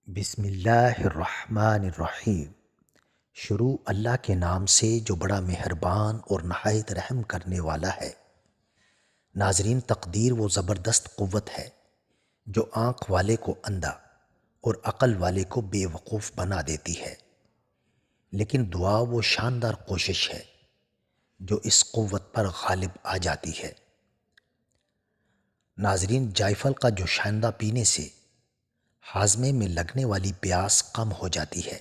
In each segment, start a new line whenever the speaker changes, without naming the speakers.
بسم اللہ الرحمن الرحیم۔ شروع اللہ کے نام سے جو بڑا مہربان اور نہایت رحم کرنے والا ہے۔ ناظرین، تقدیر وہ زبردست قوت ہے جو آنکھ والے کو اندھا اور عقل والے کو بے وقوف بنا دیتی ہے، لیکن دعا وہ شاندار کوشش ہے جو اس قوت پر غالب آ جاتی ہے۔ ناظرین، جائفل کا جو شائندہ پینے سے ہاضمے میں لگنے والی پیاس کم ہو جاتی ہے،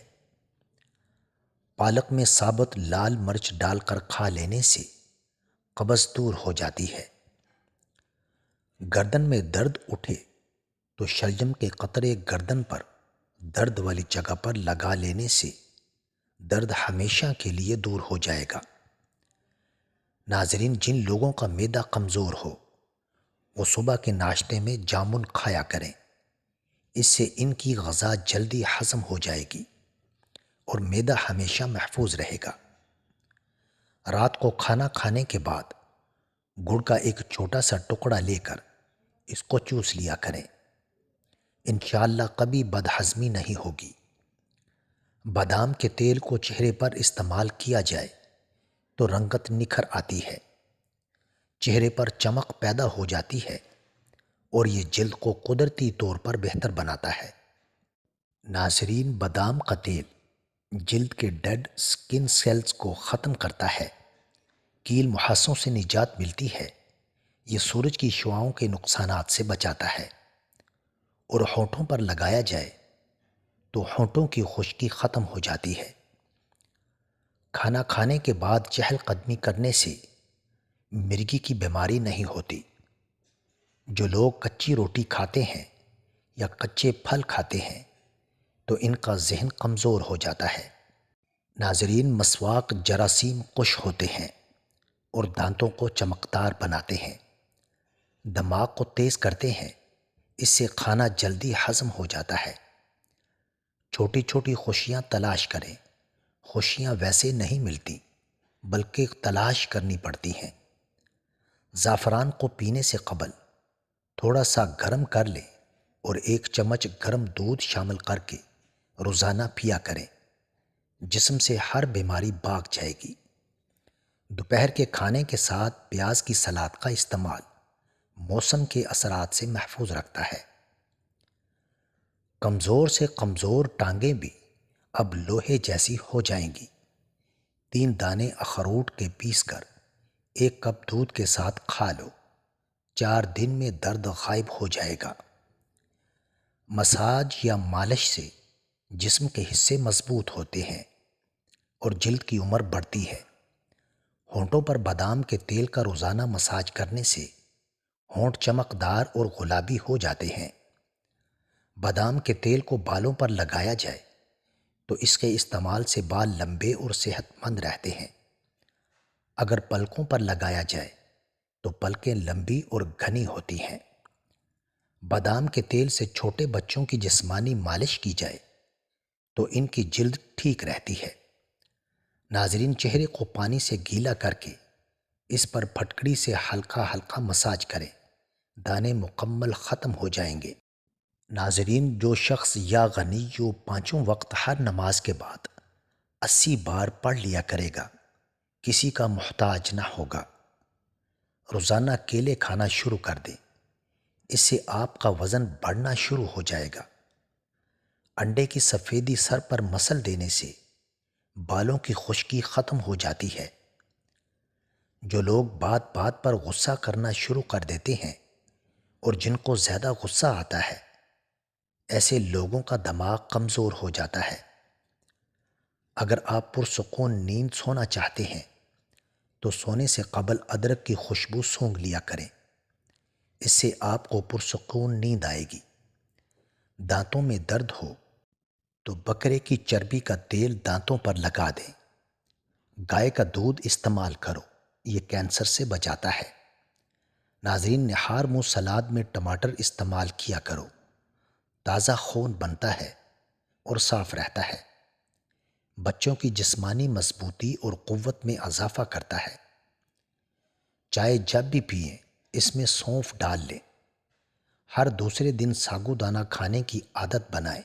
پالک میں ثابت لال مرچ ڈال کر کھا لینے سے قبض دور ہو جاتی ہے، گردن میں درد اٹھے تو شلجم کے قطرے گردن پر درد والی جگہ پر لگا لینے سے درد ہمیشہ کے لیے دور ہو جائے گا۔ ناظرین، جن لوگوں کا معدہ کمزور ہو وہ صبح کے ناشتے میں جامن کھایا کریں، اس سے ان کی غذا جلدی ہضم ہو جائے گی اور معدہ ہمیشہ محفوظ رہے گا۔ رات کو کھانا کھانے کے بعد گڑ کا ایک چھوٹا سا ٹکڑا لے کر اس کو چوس لیا کریں، انشاءاللہ کبھی بدہضمی نہیں ہوگی۔ بادام کے تیل کو چہرے پر استعمال کیا جائے تو رنگت نکھر آتی ہے، چہرے پر چمک پیدا ہو جاتی ہے اور یہ جلد کو قدرتی طور پر بہتر بناتا ہے۔ ناظرین، بادام کا تیل جلد کے ڈیڈ سکن سیلز کو ختم کرتا ہے، کیل محاسوں سے نجات ملتی ہے، یہ سورج کی شعاؤں کے نقصانات سے بچاتا ہے، اور ہونٹوں پر لگایا جائے تو ہونٹوں کی خشکی ختم ہو جاتی ہے۔ کھانا کھانے کے بعد چہل قدمی کرنے سے مرگی کی بیماری نہیں ہوتی۔ جو لوگ کچی روٹی کھاتے ہیں یا کچے پھل کھاتے ہیں تو ان کا ذہن کمزور ہو جاتا ہے۔ ناظرین، مسواک جراثیم کش ہوتے ہیں اور دانتوں کو چمکدار بناتے ہیں، دماغ کو تیز کرتے ہیں، اس سے کھانا جلدی ہضم ہو جاتا ہے۔ چھوٹی چھوٹی خوشیاں تلاش کریں، خوشیاں ویسے نہیں ملتی بلکہ تلاش کرنی پڑتی ہیں۔ زعفران کو پینے سے قبل تھوڑا سا گرم کر لیں اور 1 چمچ گرم دودھ شامل کر کے روزانہ پیا کریں، جسم سے ہر بیماری بھاگ جائے گی۔ دوپہر کے کھانے کے ساتھ پیاز کی سلاد کا استعمال موسم کے اثرات سے محفوظ رکھتا ہے۔ کمزور سے کمزور ٹانگیں بھی اب لوہے جیسی ہو جائیں گی۔ 3 دانے اخروٹ کے پیس کر 1 کپ دودھ کے ساتھ کھا لو، 4 دن میں درد غائب ہو جائے گا۔ مساج یا مالش سے جسم کے حصے مضبوط ہوتے ہیں اور جلد کی عمر بڑھتی ہے۔ ہونٹوں پر بادام کے تیل کا روزانہ مساج کرنے سے ہونٹ چمکدار اور گلابی ہو جاتے ہیں۔ بادام کے تیل کو بالوں پر لگایا جائے تو اس کے استعمال سے بال لمبے اور صحت مند رہتے ہیں۔ اگر پلکوں پر لگایا جائے تو پلکیں لمبی اور گھنی ہوتی ہیں۔ بادام کے تیل سے چھوٹے بچوں کی جسمانی مالش کی جائے تو ان کی جلد ٹھیک رہتی ہے۔ ناظرین، چہرے کو پانی سے گیلا کر کے اس پر پھٹکڑی سے ہلکا ہلکا مساج کریں، دانے مکمل ختم ہو جائیں گے۔ ناظرین، جو شخص یا غنی جو 5 وقت ہر نماز کے بعد 80 بار پڑھ لیا کرے گا کسی کا محتاج نہ ہوگا۔ روزانہ کیلے کھانا شروع کر دیں، اس سے آپ کا وزن بڑھنا شروع ہو جائے گا۔ انڈے کی سفیدی سر پر مسل دینے سے بالوں کی خشکی ختم ہو جاتی ہے۔ جو لوگ بات بات پر غصہ کرنا شروع کر دیتے ہیں اور جن کو زیادہ غصہ آتا ہے، ایسے لوگوں کا دماغ کمزور ہو جاتا ہے۔ اگر آپ پرسکون نیند سونا چاہتے ہیں تو سونے سے قبل ادرک کی خوشبو سونگھ لیا کریں، اس سے آپ کو پرسکون نیند آئے گی۔ دانتوں میں درد ہو تو بکرے کی چربی کا تیل دانتوں پر لگا دیں۔ گائے کا دودھ استعمال کرو، یہ کینسر سے بچاتا ہے۔ ناظرین، نہار منہ سلاد میں ٹماٹر استعمال کیا کرو، تازہ خون بنتا ہے اور صاف رہتا ہے۔ بچوں کی جسمانی مضبوطی اور قوت میں اضافہ کرتا ہے۔ چائے جب بھی پئیں اس میں سونف ڈال لیں۔ ہر دوسرے دن ساگو دانہ کھانے کی عادت بنائیں،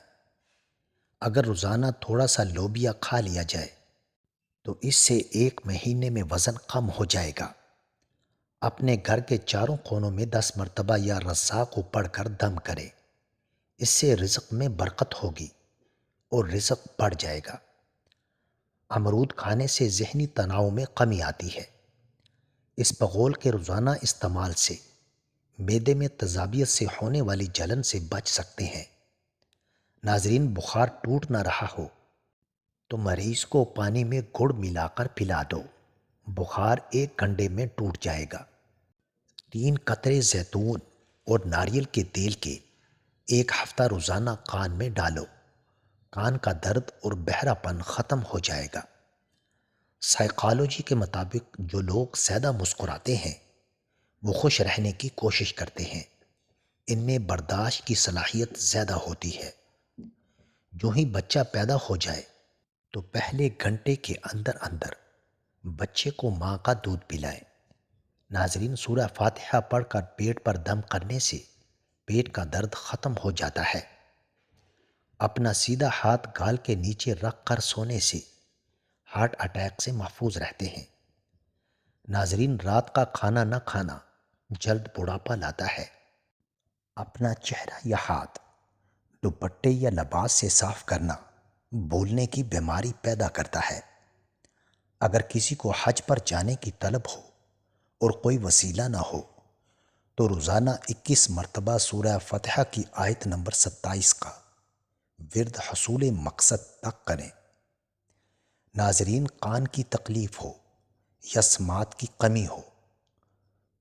اگر روزانہ تھوڑا سا لوبیا کھا لیا جائے تو اس سے 1 مہینے میں وزن کم ہو جائے گا۔ اپنے گھر کے چاروں کونوں میں 10 مرتبہ یا رزاق کو پڑھ کر دم کرے۔ اس سے رزق میں برکت ہوگی اور رزق بڑھ جائے گا۔ امرود کھانے سے ذہنی تناؤ میں کمی آتی ہے۔ اس بغول کے روزانہ استعمال سے معدے میں تیزابیت سے ہونے والی جلن سے بچ سکتے ہیں۔ ناظرین، بخار ٹوٹ نہ رہا ہو تو مریض کو پانی میں گڑ ملا کر پلا دو، بخار 1 گھنٹے میں ٹوٹ جائے گا۔ 3 قطرے زیتون اور ناریل کے تیل کے 1 ہفتہ روزانہ کان میں ڈالو، کان کا درد اور بہرا پن ختم ہو جائے گا۔ سائیکالوجی کے مطابق جو لوگ زیادہ مسکراتے ہیں وہ خوش رہنے کی کوشش کرتے ہیں، ان میں برداشت کی صلاحیت زیادہ ہوتی ہے۔ جو ہی بچہ پیدا ہو جائے تو پہلے گھنٹے کے اندر اندر بچے کو ماں کا دودھ پلائیں۔ ناظرین، سورہ فاتحہ پڑھ کر پیٹ پر دم کرنے سے پیٹ کا درد ختم ہو جاتا ہے۔ اپنا سیدھا ہاتھ گال کے نیچے رکھ کر سونے سے ہارٹ اٹیک سے محفوظ رہتے ہیں۔ ناظرین، رات کا کھانا نہ کھانا جلد بڑھاپا لاتا ہے۔ اپنا چہرہ یا ہاتھ دوپٹے یا لباس سے صاف کرنا بولنے کی بیماری پیدا کرتا ہے۔ اگر کسی کو حج پر جانے کی طلب ہو اور کوئی وسیلہ نہ ہو تو روزانہ 21 مرتبہ سورہ فتح کی آیت نمبر 27 کا ورد حصول مقصد تک کریں۔ ناظرین، کان کی تکلیف ہو یا سماعت کی کمی ہو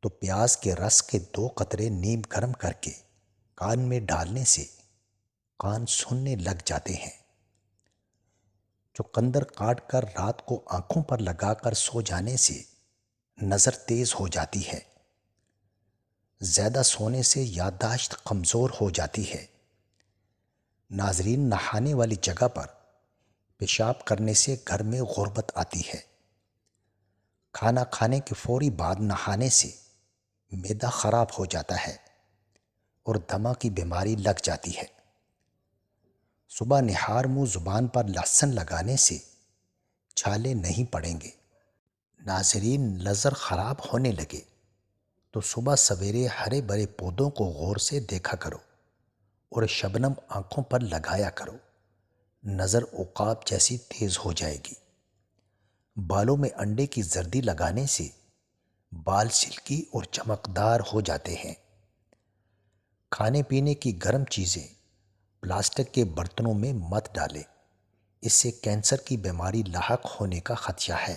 تو پیاز کے رس کے 2 قطرے نیم گرم کر کے کان میں ڈالنے سے کان سننے لگ جاتے ہیں۔ چقندر کاٹ کر رات کو آنکھوں پر لگا کر سو جانے سے نظر تیز ہو جاتی ہے۔ زیادہ سونے سے یادداشت کمزور ہو جاتی ہے۔ ناظرین، نہانے والی جگہ پر پیشاب کرنے سے گھر میں غربت آتی ہے۔ کھانا کھانے کے فوری بعد نہانے سے معدہ خراب ہو جاتا ہے اور دمہ کی بیماری لگ جاتی ہے۔ صبح نہار منہ زبان پر لہسن لگانے سے چھالے نہیں پڑیں گے۔ ناظرین، نظر خراب ہونے لگے تو صبح سویرے ہرے بھرے پودوں کو غور سے دیکھا کرو اور شبنم آنکھوں پر لگایا کرو، نظر عقاب جیسی تیز ہو جائے گی۔ بالوں میں انڈے کی زردی لگانے سے بال سلکی اور چمکدار ہو جاتے ہیں۔ کھانے پینے کی گرم چیزیں پلاسٹک کے برتنوں میں مت ڈالیں، اس سے کینسر کی بیماری لاحق ہونے کا خدشہ ہے۔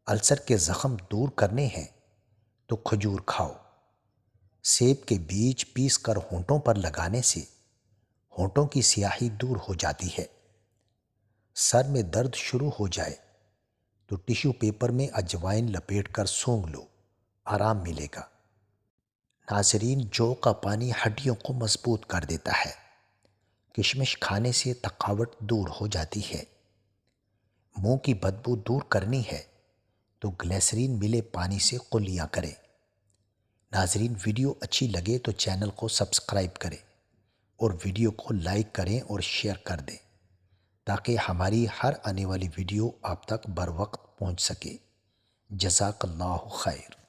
السر کے زخم دور کرنے ہیں تو کھجور کھاؤ۔ سیب کے بیج پیس کر ہونٹوں پر لگانے سے ہونٹوں کی سیاہی دور ہو جاتی ہے۔ سر میں درد شروع ہو جائے تو ٹیشو پیپر میں اجوائن لپیٹ کر سونگھ لو، آرام ملے گا۔ ناظرین، جو کا پانی ہڈیوں کو مضبوط کر دیتا ہے۔ کشمش کھانے سے تھکاوٹ دور ہو جاتی ہے۔ منہ کی بدبو دور کرنی ہے تو گلیسرین ملے پانی سے قلیاں کریں۔ ناظرین، ویڈیو اچھی لگے تو چینل کو سبسکرائب کریں اور ویڈیو کو لائک کریں اور شیئر کر دیں تاکہ ہماری ہر آنے والی ویڈیو آپ تک بر وقت پہنچ سکے۔ جزاک اللہ خیر۔